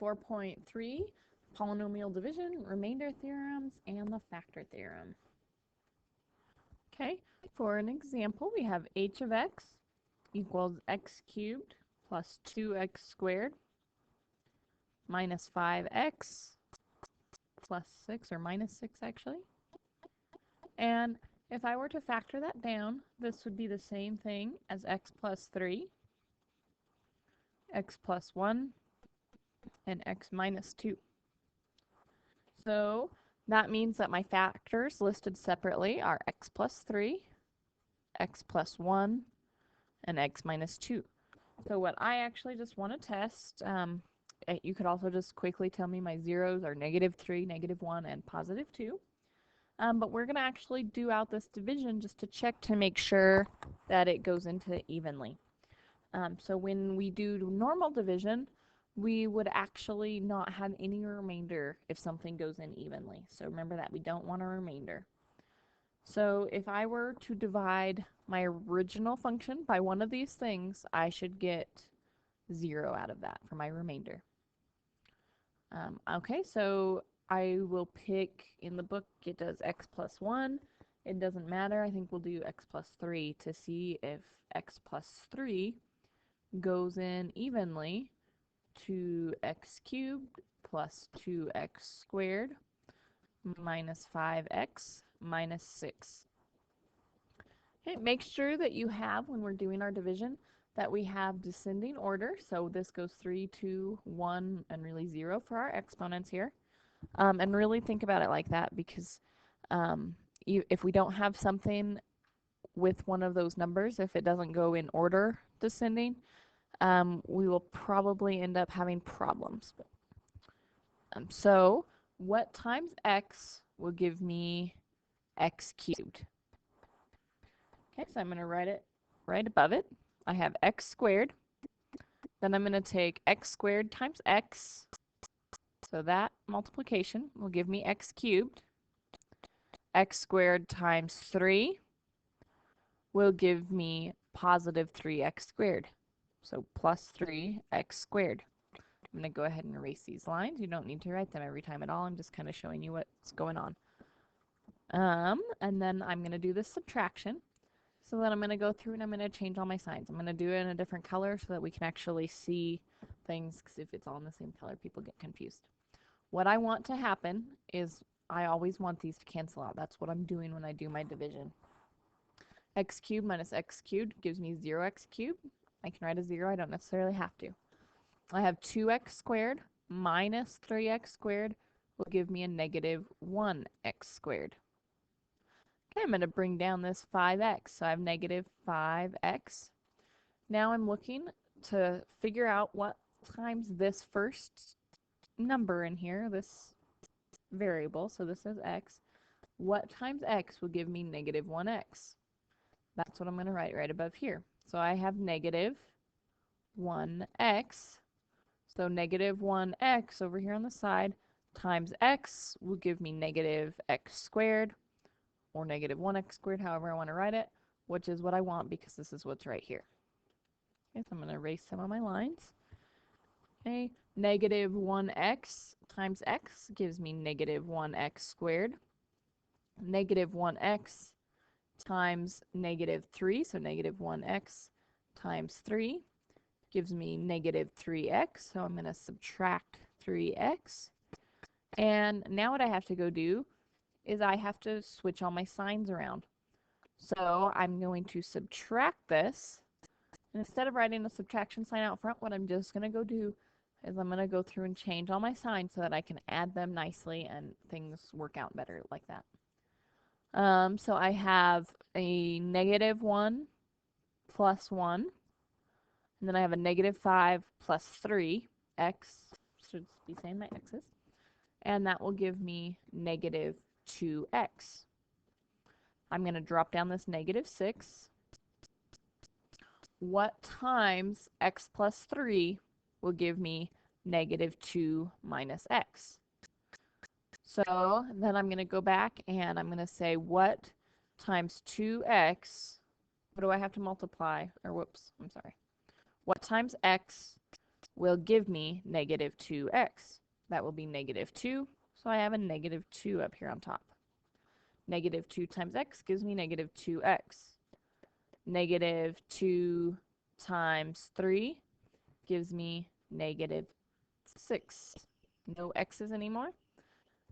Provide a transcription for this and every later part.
4.3, polynomial division, remainder theorems, and the factor theorem. Okay, for an example, we have h of x equals x cubed plus 2x squared minus 5x plus 6, or minus 6 actually. And if I were to factor that down, this would be the same thing as x plus 3, x plus 1, and x minus 2. So that means that my factors listed separately are x plus 3, x plus 1, and x minus 2. So what I actually just want to test, you could also just quickly tell me my zeros are -3, -1, and +2. But we're going to actually do out this division just to check to make sure that it goes into evenly. So when we do normal division, we would actually not have any remainder if something goes in evenly. So remember that we don't want a remainder. So if I were to divide my original function by one of these things, I should get 0 out of that for my remainder. Okay, so I will pick, in the book it does x plus 1. It doesn't matter. I think we'll do x plus 3 to see if x plus 3 goes in evenly to x cubed plus 2x squared minus 5x minus 6. Okay, make sure that you have, when we're doing our division, that we have descending order. So this goes 3, 2, 1, and really 0 for our exponents here. And really think about it like that, because if we don't have something with one of those numbers, if it doesn't go in order descending, we will probably end up having problems. So what times x will give me x cubed? Okay, so I'm going to write it right above it. I have x squared. Then I'm going to take x squared times x. So that multiplication will give me x cubed. X squared times 3 will give me positive 3x squared. So plus 3x squared. I'm going to go ahead and erase these lines. You don't need to write them every time at all. I'm just kind of showing you what's going on. And then I'm going to do this subtraction. So then I'm going to go through and I'm going to change all my signs. I'm going to do it in a different color so that we can actually see things, because if it's all in the same color, people get confused. What I want to happen is I always want these to cancel out. That's what I'm doing when I do my division. X cubed minus x cubed gives me 0x cubed. I can write a 0. I don't necessarily have to. I have 2x squared minus 3x squared will give me a negative 1x squared. Okay, I'm going to bring down this 5x. So I have negative 5x. Now I'm looking to figure out what times this first number in here, this variable, so this is x, what times x will give me negative 1x? That's what I'm going to write right above here. So I have negative 1x. So negative 1x over here on the side times x will give me negative x squared, or negative 1x squared, however I want to write it, which is what I want because this is what's right here. Okay, so I'm going to erase some of my lines. Okay, negative 1x times x gives me negative 1x squared. Negative 1x times negative 3, so negative 1x times 3 gives me negative 3x, so I'm going to subtract 3x. And now what I have to go do is I have to switch all my signs around. So I'm going to subtract this, and instead of writing a subtraction sign out front, what I'm just going to go do is I'm going to go through and change all my signs so that I can add them nicely and things work out better like that. So I have a negative 1 plus 1, and then I have a negative 5 plus 3, x, should be saying my x's, and that will give me negative 2x. I'm going to drop down this negative 6. What times x plus 3 will give me negative 2 minus x? So then I'm going to go back and I'm going to say what times 2x, what do I have to multiply? Or whoops, I'm sorry. What times x will give me negative 2x. That will be negative 2, so I have a negative 2 up here on top. Negative 2 times x gives me negative 2x. Negative 2 times 3 gives me negative 6. No x's anymore.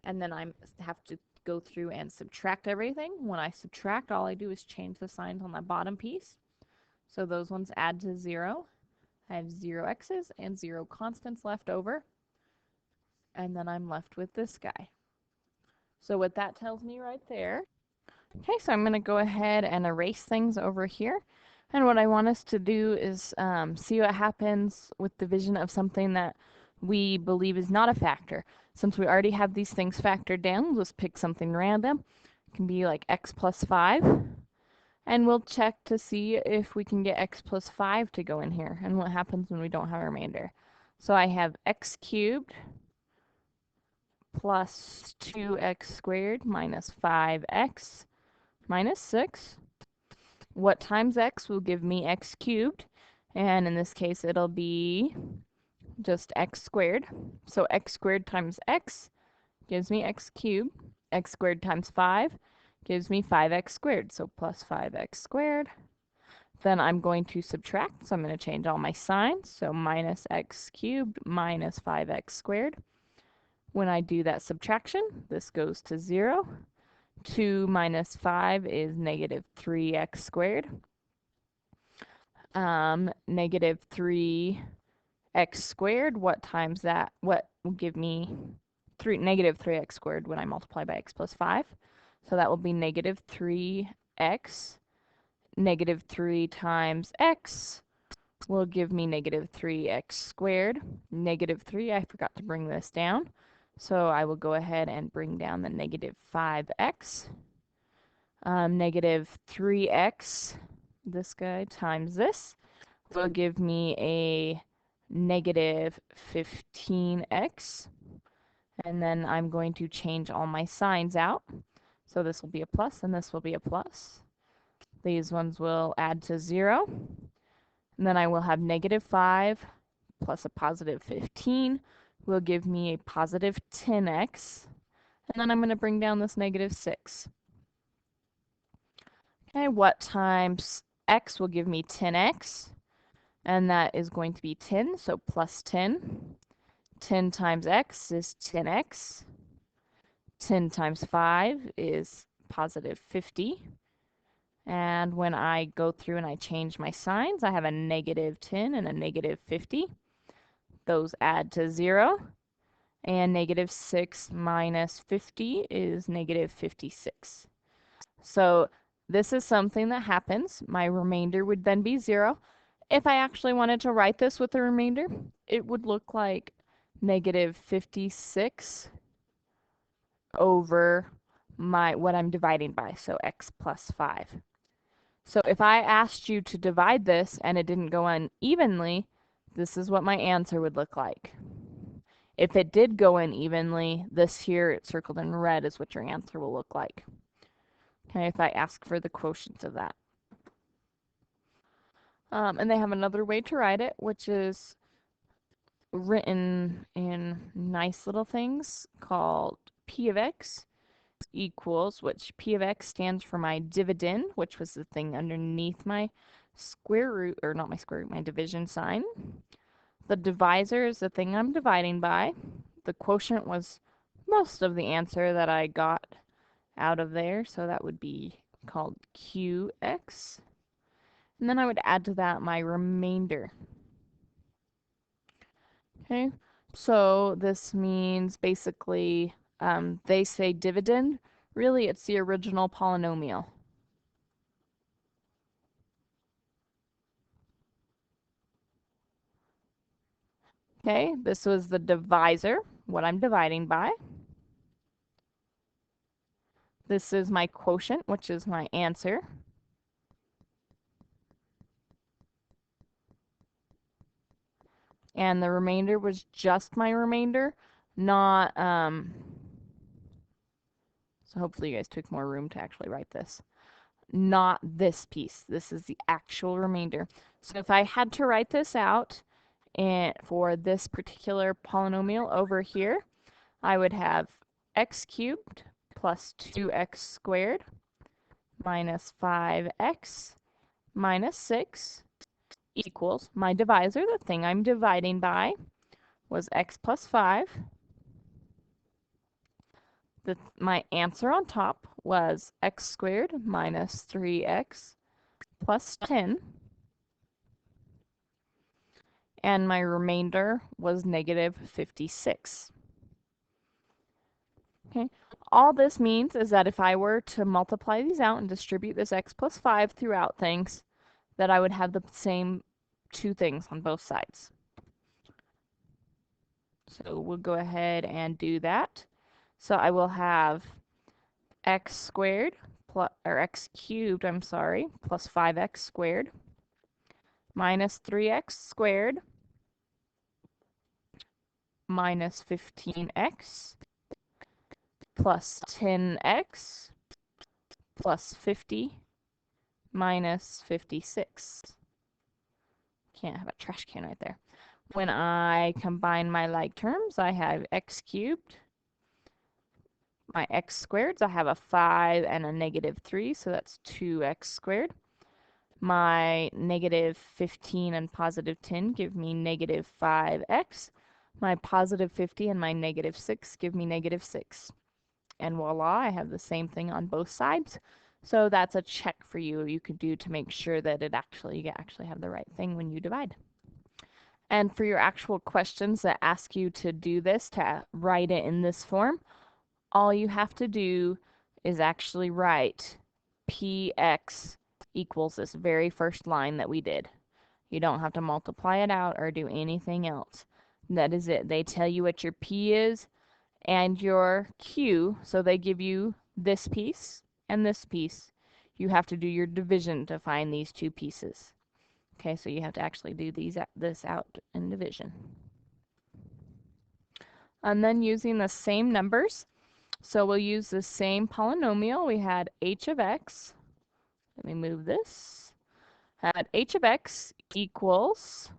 And then I have to go through and subtract everything. When I subtract, all I do is change the signs on the bottom piece. So those ones add to 0. I have 0 x's and 0 constants left over. And then I'm left with this guy. So what that tells me right there. Okay, so I'm going to go ahead and erase things over here. And what I want us to do is see what happens with division of something that we believe is not a factor. Since we already have these things factored down, let's pick something random. It can be like x plus 5. And we'll check to see if we can get x plus 5 to go in here and what happens when we don't have a remainder. So I have x cubed plus 2x squared minus 5x minus 6. What times x will give me x cubed? And in this case, it'll be just x squared. So x squared times x gives me x cubed. X squared times 5 gives me 5x squared, so plus 5x squared. Then I'm going to subtract, so I'm going to change all my signs. So minus x cubed minus 5x squared. When I do that subtraction, this goes to 0. 2 minus 5 is negative 3x squared. Negative 3x squared, what times that? What will give me negative 3x squared when I multiply by x plus 5? So that will be negative 3x. Negative 3 times x will give me negative 3x squared. Negative 3, I forgot to bring this down. So I will go ahead and bring down the negative 5x. Negative 3x, this guy, times this, will give me a negative 15x. And then I'm going to change all my signs out. So this will be a plus and this will be a plus. These ones will add to 0. And then I will have negative 5 plus a positive 15 will give me a positive 10x. And then I'm going to bring down this negative 6. Okay, what times x will give me 10x? And that is going to be 10, so plus 10. 10 times x is 10x. 10 times 5 is positive 50. And when I go through and I change my signs, I have a negative 10 and a negative 50. Those add to 0. And negative 6 minus 50 is negative 56. So this is something that happens. My remainder would then be 0. If I actually wanted to write this with a remainder, it would look like negative 56 over what I'm dividing by, so x plus 5. So if I asked you to divide this and it didn't go in evenly, this is what my answer would look like. If it did go in evenly, this here, it's circled in red, is what your answer will look like. Okay, if I ask for the quotient of that. And they have another way to write it, which is written in nice little things called p of x equals, which p of x stands for my dividend, which was the thing underneath my square root, or not my square root, my division sign. The divisor is the thing I'm dividing by. The quotient was most of the answer that I got out of there, so that would be called qx. And then I would add to that my remainder. Okay, so this means basically they say dividend. Really, it's the original polynomial. Okay, this was the divisor, what I'm dividing by. This is my quotient, which is my answer. And the remainder was just my remainder, not, so hopefully you guys took more room to actually write this. Not this piece. This is the actual remainder. So if I had to write this out And for this particular polynomial over here, I would have x cubed plus 2x squared minus 5x minus 6 equals my divisor, the thing I'm dividing by, was x plus 5. My answer on top was x squared minus 3x plus 10. And my remainder was negative 56. Okay. All this means is that if I were to multiply these out and distribute this x plus 5 throughout things, that I would have the same two things on both sides. So we'll go ahead and do that. So I will have x squared plus, or x cubed, I'm sorry, plus 5x squared minus 3x squared minus 15x plus 10x plus 50 minus 56. Can't have a trash can right there. When I combine my like terms, I have x cubed. My x squareds, I have a 5 and a negative 3, so that's 2x squared. My negative 15 and positive 10 give me negative 5x. My positive 50 and my negative 6 give me negative 6. And voila, I have the same thing on both sides. So that's a check for you you could do to make sure that you actually have the right thing when you divide. And for your actual questions that ask you to do this, to write it in this form, all you have to do is actually write px equals this very first line that we did. You don't have to multiply it out or do anything else. That is it. They tell you what your p is and your q, so they give you this piece and this piece. You have to do your division to find these two pieces. Okay, so you have to actually do this out in division. And then using the same numbers, so we'll use the same polynomial. We had h of x. Let me move this. Had h of x equals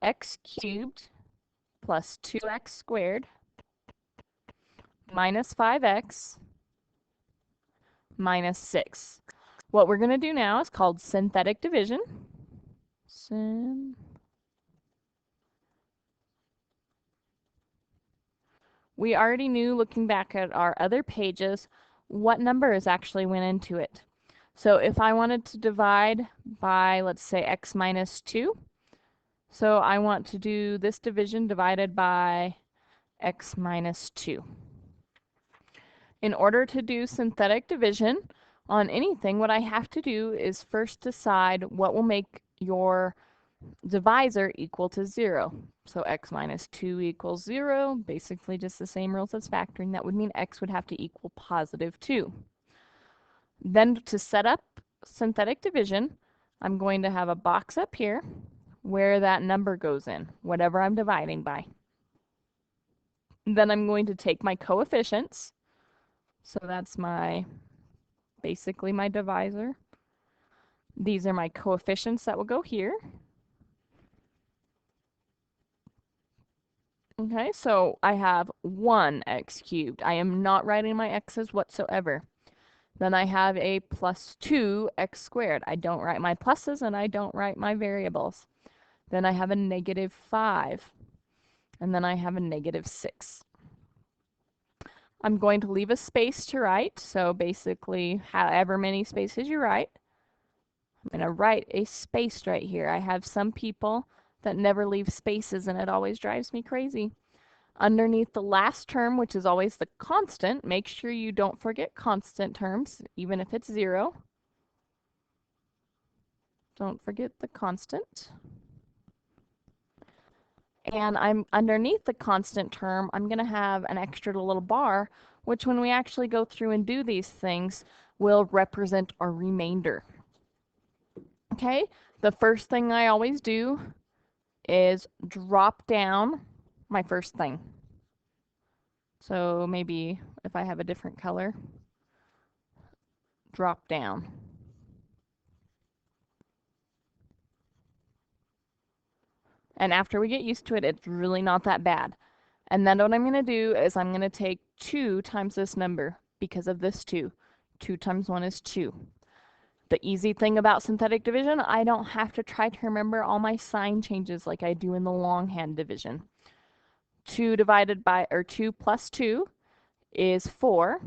x cubed plus 2x squared minus 5x minus 6. What we're going to do now is called synthetic division. We already knew, looking back at our other pages, what numbers actually went into it. So if I wanted to divide by, let's say, x minus 2, so I want to do this division divided by x minus 2. In order to do synthetic division on anything, what I have to do is first decide what will make your divisor equal to 0. So x minus 2 equals 0, basically just the same rules as factoring. That would mean x would have to equal positive 2. Then to set up synthetic division, I'm going to have a box up here where that number goes in, whatever I'm dividing by. Then I'm going to take my coefficients. So that's basically my divisor. These are my coefficients that will go here. Okay, so I have 1x cubed. I am not writing my x's whatsoever. Then I have a plus 2x squared. I don't write my pluses and I don't write my variables. Then I have a negative 5. And then I have a negative 6. I'm going to leave a space to write, so basically however many spaces you write. I'm going to write a space right here. I have some people that never leave spaces and it always drives me crazy. Underneath the last term, which is always the constant, make sure you don't forget constant terms, even if it's 0. Don't forget the constant. And I'm underneath the constant term, I'm going to have an extra little bar, which when we actually go through and do these things, will represent our remainder. Okay, the first thing I always do is drop down my first thing. So maybe if I have a different color, drop down. And after we get used to it, it's really not that bad. And then what I'm going to do is I'm going to take 2 times this number because of this 2. 2 times 1 is 2. The easy thing about synthetic division, I don't have to try to remember all my sign changes like I do in the longhand division. 2 plus 2 is 4.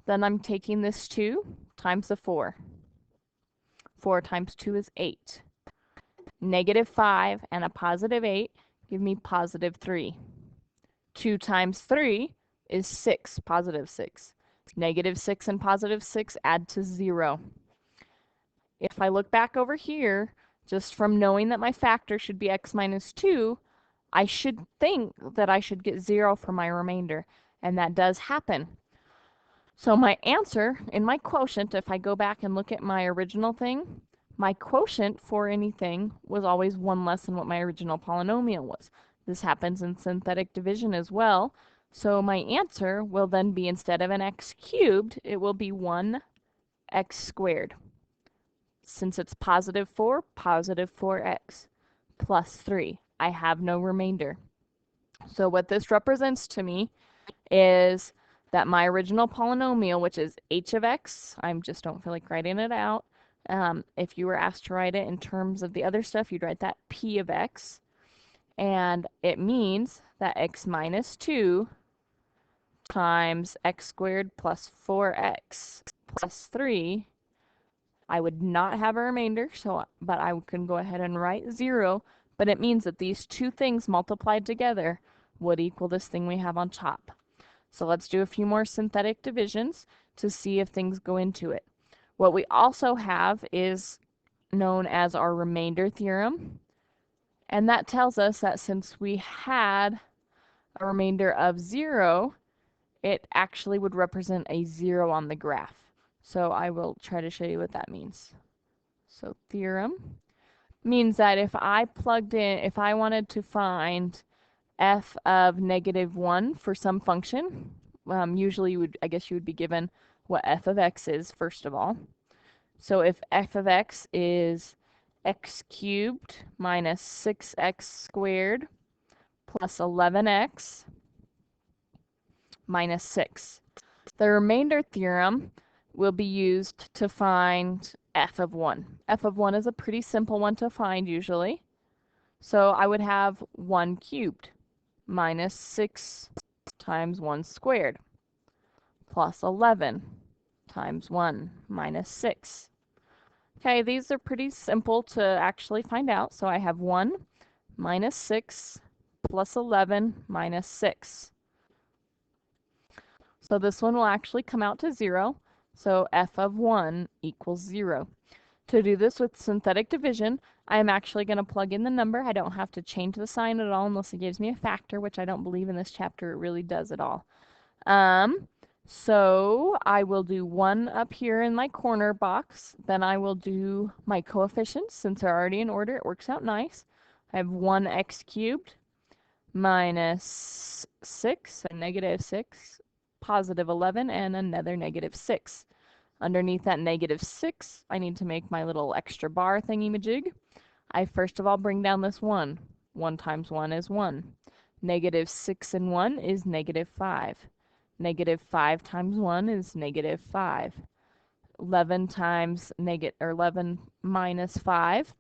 Then I'm taking this 2 times the 4. 4 times 2 is 8. Negative 5 and a positive 8 give me positive 3. 2 times 3 is 6, positive 6. Negative 6 and positive 6 add to 0. If I look back over here, just from knowing that my factor should be x minus 2, I should think that I should get 0 for my remainder, and that does happen. So my answer in my quotient, if I go back and look at my original thing, my quotient for anything was always 1 less than what my original polynomial was. This happens in synthetic division as well. So my answer will then be, instead of an x cubed, it will be 1x squared. Since it's positive 4x plus 3. I have no remainder. So what this represents to me is that my original polynomial, which is h of x, I just don't feel like writing it out. If you were asked to write it in terms of the other stuff, you'd write that p of x. And it means that x minus 2 times x squared plus 4x plus 3, I would not have a remainder, but I can go ahead and write 0, but it means that these two things multiplied together would equal this thing we have on top. So let's do a few more synthetic divisions to see if things go into it. What we also have is known as our remainder theorem, and that tells us that since we had a remainder of 0, it actually would represent a 0 on the graph. So I will try to show you what that means. So theorem means that if I wanted to find f of negative 1 for some function, usually I guess you would be given what f of x is first of all. So if f of x is x cubed minus 6x squared plus 11x minus 6. The remainder theorem will be used to find f of 1. F of 1 is a pretty simple one to find usually. So I would have 1 cubed minus 6 times 1 squared plus 11 times 1 minus 6. Okay, these are pretty simple to actually find out. So I have 1 minus 6 plus 11 minus 6. So this one will actually come out to 0. So f of 1 equals 0. To do this with synthetic division, I'm actually going to plug in the number. I don't have to change the sign at all unless it gives me a factor, which I don't believe in this chapter it really does at all. So I will do 1 up here in my corner box. Then I will do my coefficients. Since they're already in order, it works out nice. I have 1x cubed minus 6, and negative 6, positive 11, and another negative 6. Underneath that negative 6, I need to make my little extra bar thingy-majig. I first of all bring down this 1. 1 times 1 is 1. Negative 6 and 1 is negative 5. Negative 5 times 1 is negative 5. 11 minus 5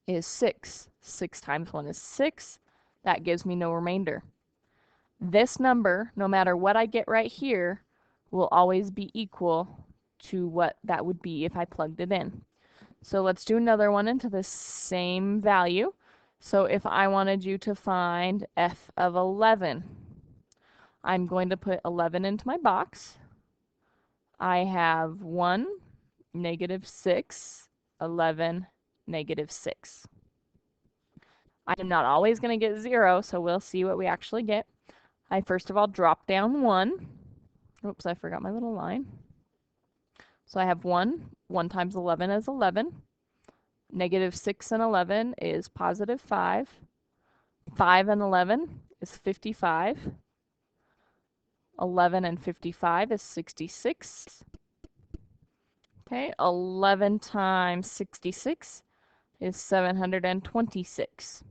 is 6. 6 times 1 is 6. That gives me no remainder. This number, no matter what I get right here, will always be equal to what that would be if I plugged it in. So let's do another one into the same value. So if I wanted you to find f of 11, I'm going to put 11 into my box. I have 1, negative 6, 11, negative 6. I'm not always going to get 0, so we'll see what we actually get. I first of all drop down 1. Oops, I forgot my little line. So I have 1. 1 times 11 is 11. Negative 6 and 11 is positive 5. 5 and 11 is 55. 11 and 55 is 66. Okay, 11 times 66 is 726.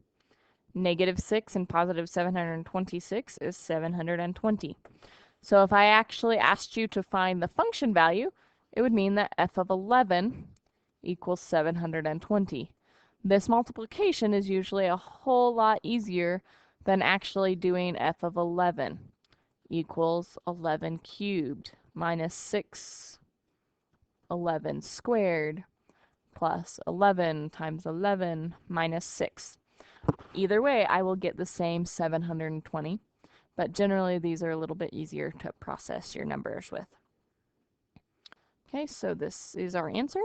negative 6 and positive 726 is 720. So if I actually asked you to find the function value, it would mean that f of 11 equals 720. This multiplication is usually a whole lot easier than actually doing f of 11 equals 11 cubed minus 6, 11 squared plus 11 times 11 minus 6. Either way, I will get the same 720, but generally these are a little bit easier to process your numbers with. Okay, so this is our answer.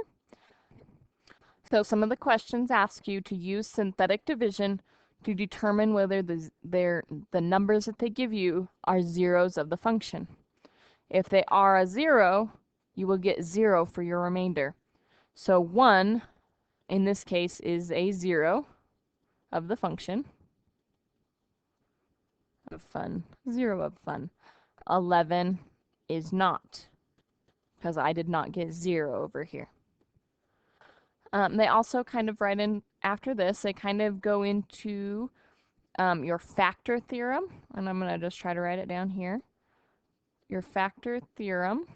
So some of the questions ask you to use synthetic division to determine whether the numbers that they give you are zeros of the function. If they are a zero, you will get 0 for your remainder. So 1, in this case, is a 0 of the function. Of fun. 0 of fun. 11 is not, because I did not get 0 over here. They also kind of write in after this, they kind of go into your factor theorem, and I'm going to just try to write it down here. Your factor theorem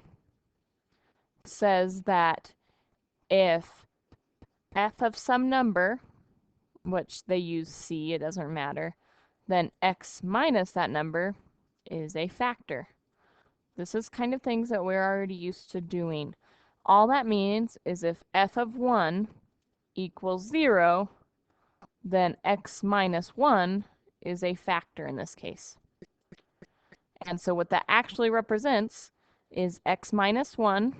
says that if f of some number, which they use c, it doesn't matter, then x minus that number is a factor. This is kind of things that we're already used to doing. All that means is if f of 1 equals 0, then x minus 1 is a factor in this case. And so what that actually represents is x minus 1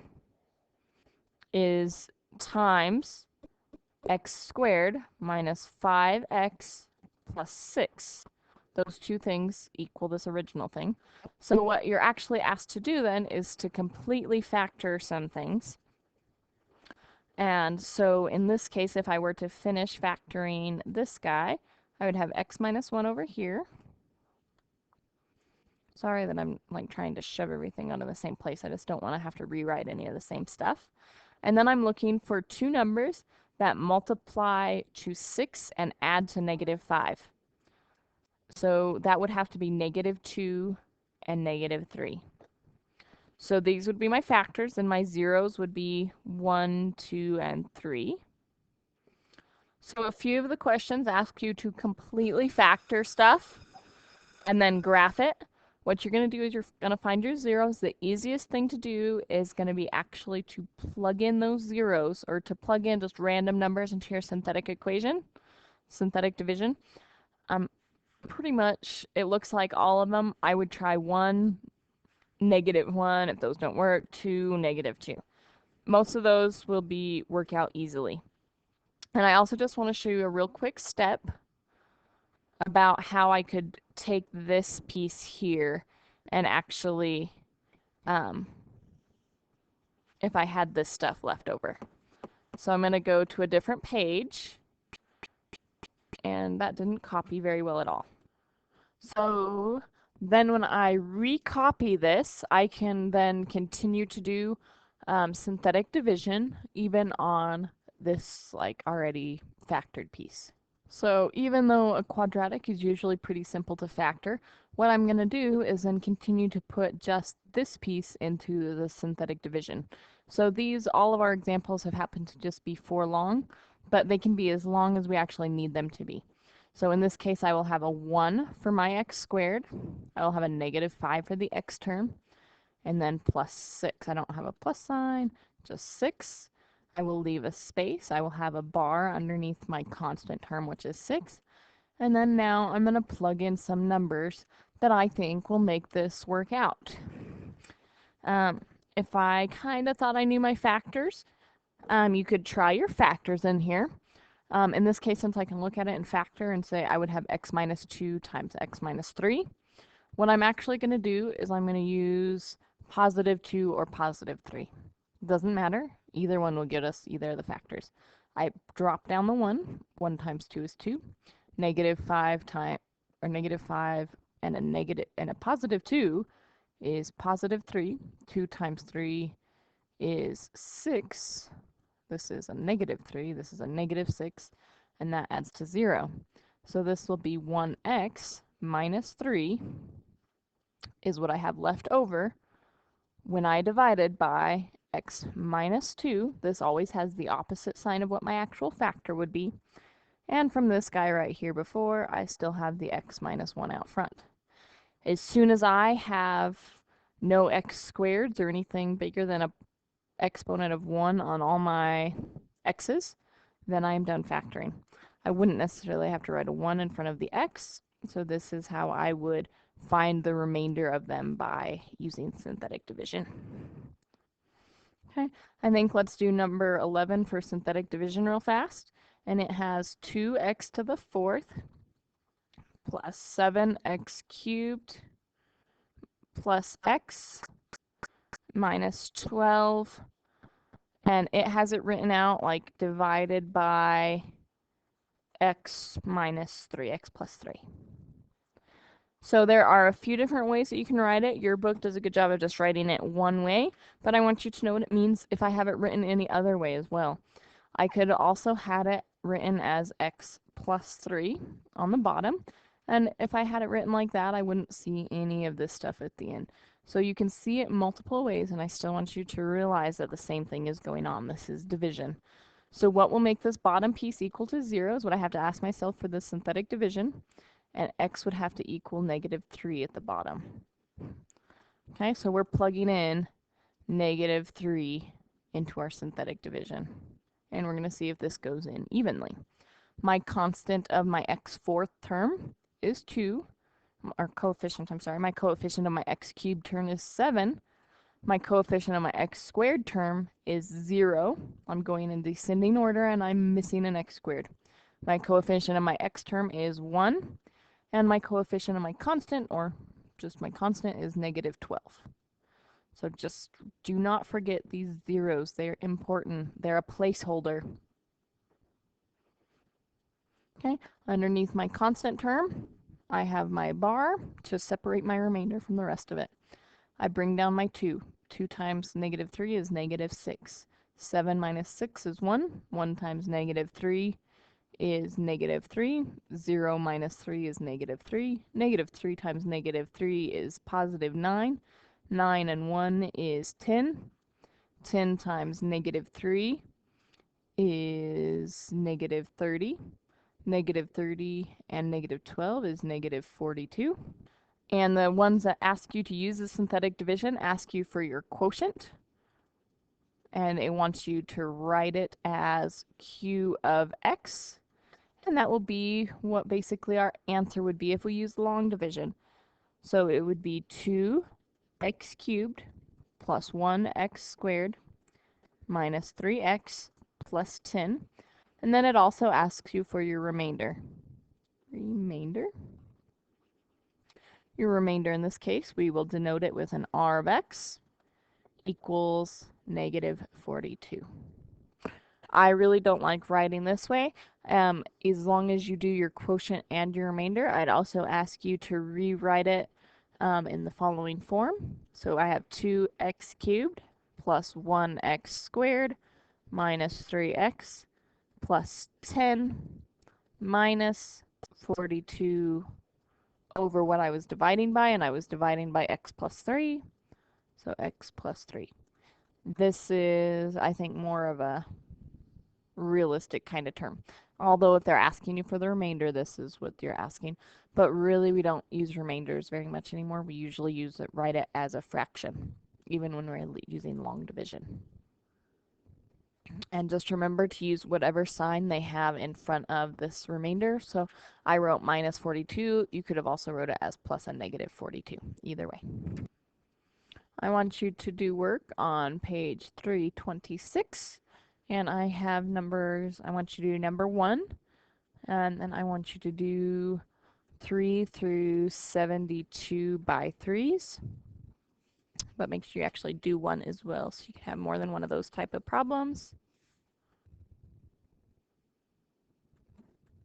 is times x squared minus 5x plus 6. Those two things equal this original thing. So what you're actually asked to do then is to completely factor some things. And so in this case, if I were to finish factoring this guy, I would have x minus 1 over here. Sorry that I'm like trying to shove everything onto the same place. I just don't want to have to rewrite any of the same stuff. And then I'm looking for two numbers that multiply to 6 and add to negative 5. So that would have to be negative 2 and negative 3. So these would be my factors, and my zeros would be 1, 2, and 3. So a few of the questions ask you to completely factor stuff and then graph it. What you're going to do is you're going to find your zeros. The easiest thing to do is going to be actually to plug in those zeros, or to plug in just random numbers into your synthetic equation, synthetic division. Pretty much, it looks like all of them. I would try 1, negative 1, if those don't work, 2, negative 2. Most of those will work out easily. And I also just want to show you a real quick step about how I could take this piece here and actually, if I had this stuff left over. So I'm going to go to a different page, and that didn't copy very well at all. So then when I recopy this, I can then continue to do synthetic division even on this like already factored piece. So even though a quadratic is usually pretty simple to factor, what I'm going to do is then continue to put just this piece into the synthetic division. So all of our examples have happened to just be 4 long, but they can be as long as we actually need them to be. So in this case, I will have a 1 for my x squared. I will have a negative 5 for the x term, and then plus 6. I don't have a plus sign, just 6. I will leave a space. I will have a bar underneath my constant term, which is 6. And then now I'm going to plug in some numbers that I think will make this work out. If I kind of thought I knew my factors, you could try your factors in here. In this case, since I can look at it and factor and say I would have x minus 2 times x minus 3, what I'm actually going to do is I'm going to use positive 2 or positive 3. Doesn't matter. Either one will get us either of the factors. I drop down the 1. 1 times 2 is 2. Negative 5 and a positive 2 is positive 3. 2 times 3 is 6. This is a negative 3. This is a negative 6. And that adds to 0. So this will be 1x minus 3 is what I have left over when I divided by x minus 2. This always has the opposite sign of what my actual factor would be. And from this guy right here before, I still have the x minus 1 out front. As soon as I have no x squareds or anything bigger than an exponent of 1 on all my x's, then I'm done factoring. I wouldn't necessarily have to write a 1 in front of the x, so this is how I would find the remainder of them by using synthetic division. Okay, I think let's do number 11 for synthetic division real fast. And it has 2x to the 4th plus 7x cubed plus x minus 12. And it has it written out like divided by x minus 3, x plus 3. So there are a few different ways that you can write it. Your book does a good job of just writing it one way, but I want you to know what it means if I have it written any other way as well. I could also had it written as x plus 3 on the bottom, and if I had it written like that, I wouldn't see any of this stuff at the end. So you can see it multiple ways, and I still want you to realize that the same thing is going on. This is division. So what will make this bottom piece equal to 0 is what I have to ask myself for the synthetic division, and x would have to equal negative 3 at the bottom. Okay, so we're plugging in negative 3 into our synthetic division, and we're going to see if this goes in evenly. My constant of my x4th term is 2, or coefficient, I'm sorry, my coefficient of my x cubed term is 7. My coefficient of my x squared term is 0. I'm going in descending order and I'm missing an x squared. My coefficient of my x term is 1, and my coefficient of my constant, or just my constant, is negative 12. So just do not forget these zeros. They're important. They're a placeholder. Okay, underneath my constant term, I have my bar to separate my remainder from the rest of it. I bring down my 2. 2 times negative 3 is negative 6. 7 minus 6 is 1. 1 times negative 3 is negative 3. 0 minus 3 is negative 3. Negative 3 times negative 3 is positive 9. 9 and 1 is 10. 10 times negative 3 is negative 30. Negative 30 and negative 12 is negative 42. And the ones that ask you to use the synthetic division ask you for your quotient. And it wants you to write it as q of x. And that will be what basically our answer would be if we use long division. So it would be 2x cubed plus 1x squared minus 3x plus 10. And then it also asks you for your remainder. Your remainder in this case, we will denote it with an r of x equals negative 42. I really don't like writing this way. As long as you do your quotient and your remainder, I'd also ask you to rewrite it in the following form. So I have 2x cubed plus 1x squared minus 3x plus 10 minus 42 over what I was dividing by, and I was dividing by x plus 3, so x plus 3. This is, I think, more of a realistic kind of term. Although if they're asking you for the remainder, this is what you're asking. But really, we don't use remainders very much anymore. We usually write it as a fraction, even when we're using long division. And just remember to use whatever sign they have in front of this remainder. So I wrote minus 42. You could have also wrote it as plus a negative 42. Either way. I want you to do work on page 326. And I have numbers. I want you to do number 1. And then I want you to do 3 through 72 by 3s. But make sure you actually do 1 as well, so you can have more than one of those type of problems.